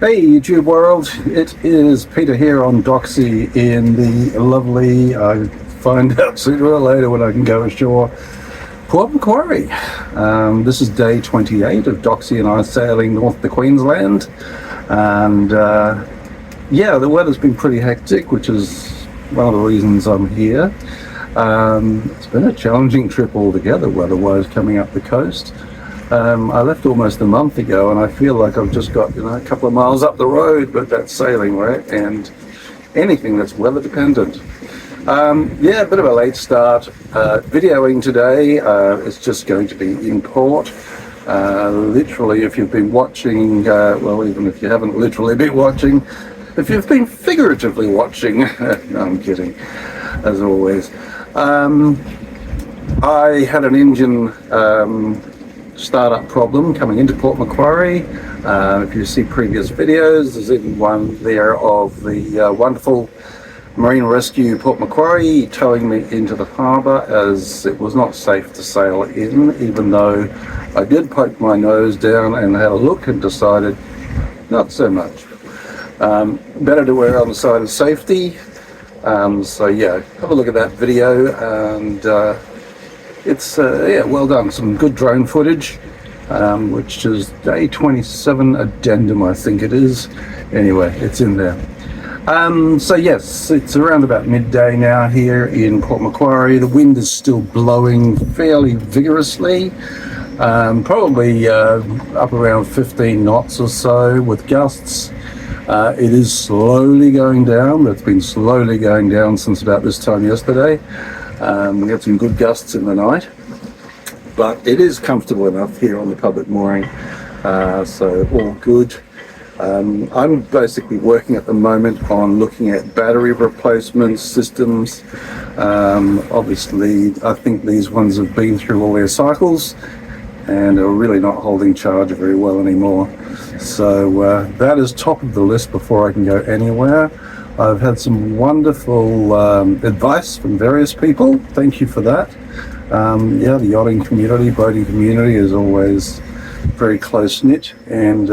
Hey YouTube world, it is Peter here on Doxie in the lovely, I find out sooner or later when I can go ashore, Port Macquarie. This is day 28 of Doxie and I sailing north to Queensland, and yeah, the weather's been pretty hectic, which is one of the reasons I'm here. It's been a challenging trip altogether weather-wise coming up the coast. I left almost a month ago and I feel like I've just got a couple of miles up the road, but that's sailing, right? And anything that's weather dependent. Yeah, a bit of a late start. Videoing today, it's just going to be in port. Literally, if you've been watching, well, even if you haven't literally been watching, if you've been figuratively watching, no, I'm kidding, as always. I had an engine startup problem coming into Port Macquarie. If you see previous videos, there's even one there of the wonderful Marine Rescue Port Macquarie towing me into the harbour as it was not safe to sail in, even though I did poke my nose down and had a look and decided not so much. Better to err on the side of safety. So yeah, have a look at that video, and it's yeah, well done. Some good drone footage, which is day 27 addendum, I think it is. Anyway, it's in there. So yes, it's around about midday now here in Port Macquarie. The wind is still blowing fairly vigorously, probably up around 15 knots or so with gusts. It is slowly going down. It's been slowly going down since about this time yesterday. We had some good gusts in the night, but it is comfortable enough here on the public mooring, so all good. I'm basically working at the moment on looking at battery replacement systems. Obviously, I think these ones have been through all their cycles and are really not holding charge very well anymore. So that is top of the list before I can go anywhere. I've had some wonderful advice from various people. Thank you for that. Yeah, the yachting community, boating community is always very close-knit and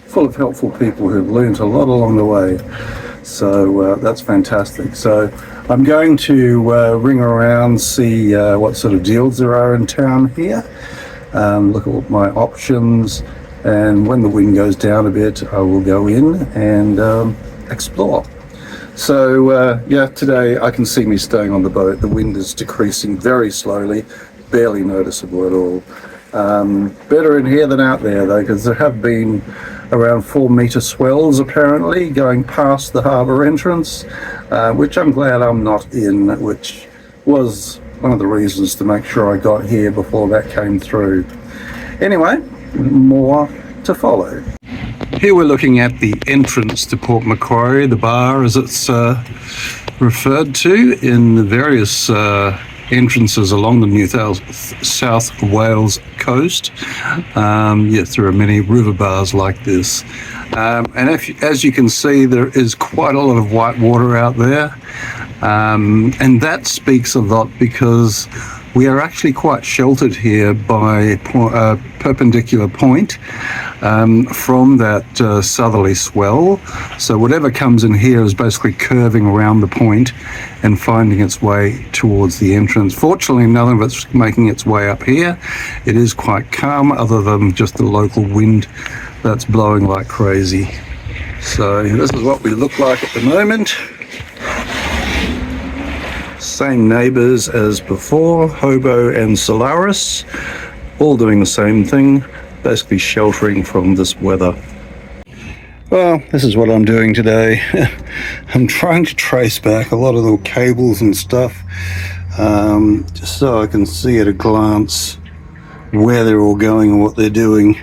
full of helpful people who've learned a lot along the way. So that's fantastic. So I'm going to ring around, see what sort of deals there are in town here, look at my options, and when the wind goes down a bit, I will go in and explore. So yeah, today I can see me staying on the boat. The wind is decreasing very slowly, barely noticeable at all. Better in here than out there though, because there have been around 4 metre swells apparently going past the harbour entrance, which I'm glad I'm not in, which was one of the reasons to make sure I got here before that came through. Anyway, more to follow. Here we're looking at the entrance to Port Macquarie, the bar as it's referred to in the various entrances along the New South Wales coast. Yes, there are many river bars like this. And as you can see, there is quite a lot of white water out there. And that speaks a lot because we are actually quite sheltered here by a perpendicular point from that southerly swell. So whatever comes in here is basically curving around the point and finding its way towards the entrance. Fortunately, none of it's making its way up here. It is quite calm other than just the local wind that's blowing like crazy. So this is what we look like at the moment. Same neighbours as before, Hobo and Solaris, all doing the same thing, basically sheltering from this weather. Well, this is what I'm doing today. I'm trying to trace back a lot of the cables and stuff, just so I can see at a glance where they're all going and what they're doing.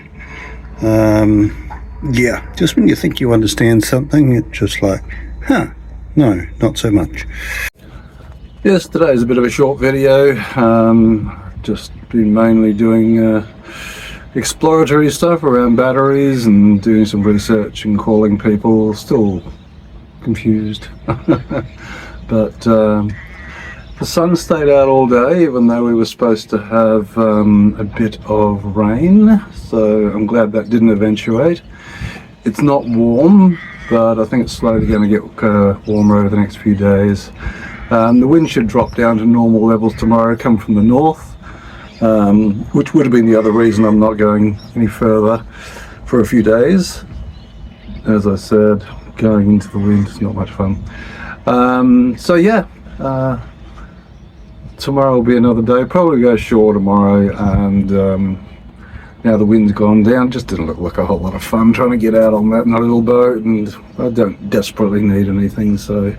Yeah, just when you think you understand something, it's just like, huh, no, not so much. Yes, today is a bit of a short video. Just been mainly doing exploratory stuff around batteries and doing some research and calling people. Still confused. But the sun stayed out all day, even though we were supposed to have a bit of rain. So I'm glad that didn't eventuate. It's not warm, but I think it's slowly going to get warmer over the next few days. The wind should drop down to normal levels tomorrow, come from the north, which would have been the other reason I'm not going any further for a few days. As I said, going into the wind is not much fun. So yeah, tomorrow will be another day. Probably go ashore tomorrow, and now the wind's gone down. Just didn't look like a whole lot of fun trying to get out on that little boat, and I don't desperately need anything, so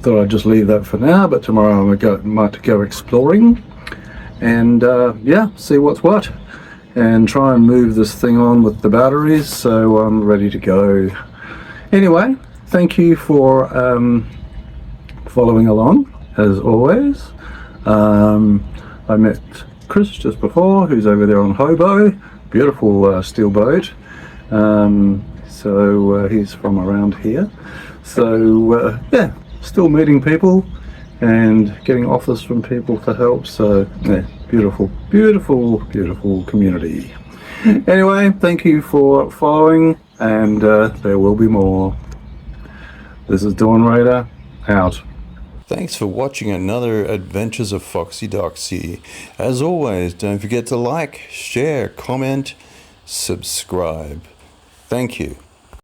thought I'd just leave that for now. But tomorrow I might go exploring and yeah, see what's what, and try and move this thing on with the batteries so I'm ready to go. Anyway, thank you for following along as always. I met Chris just before, who's over there on Hobo, beautiful steel boat. So he's from around here. So yeah, still meeting people and getting offers from people for help. So yeah, beautiful, beautiful, beautiful community. Anyway, thank you for following, and there will be more. This is Dawn Raider, out. Thanks for watching another Adventures of Foxy Doxie. As always, don't forget to like, share, comment, subscribe. Thank you.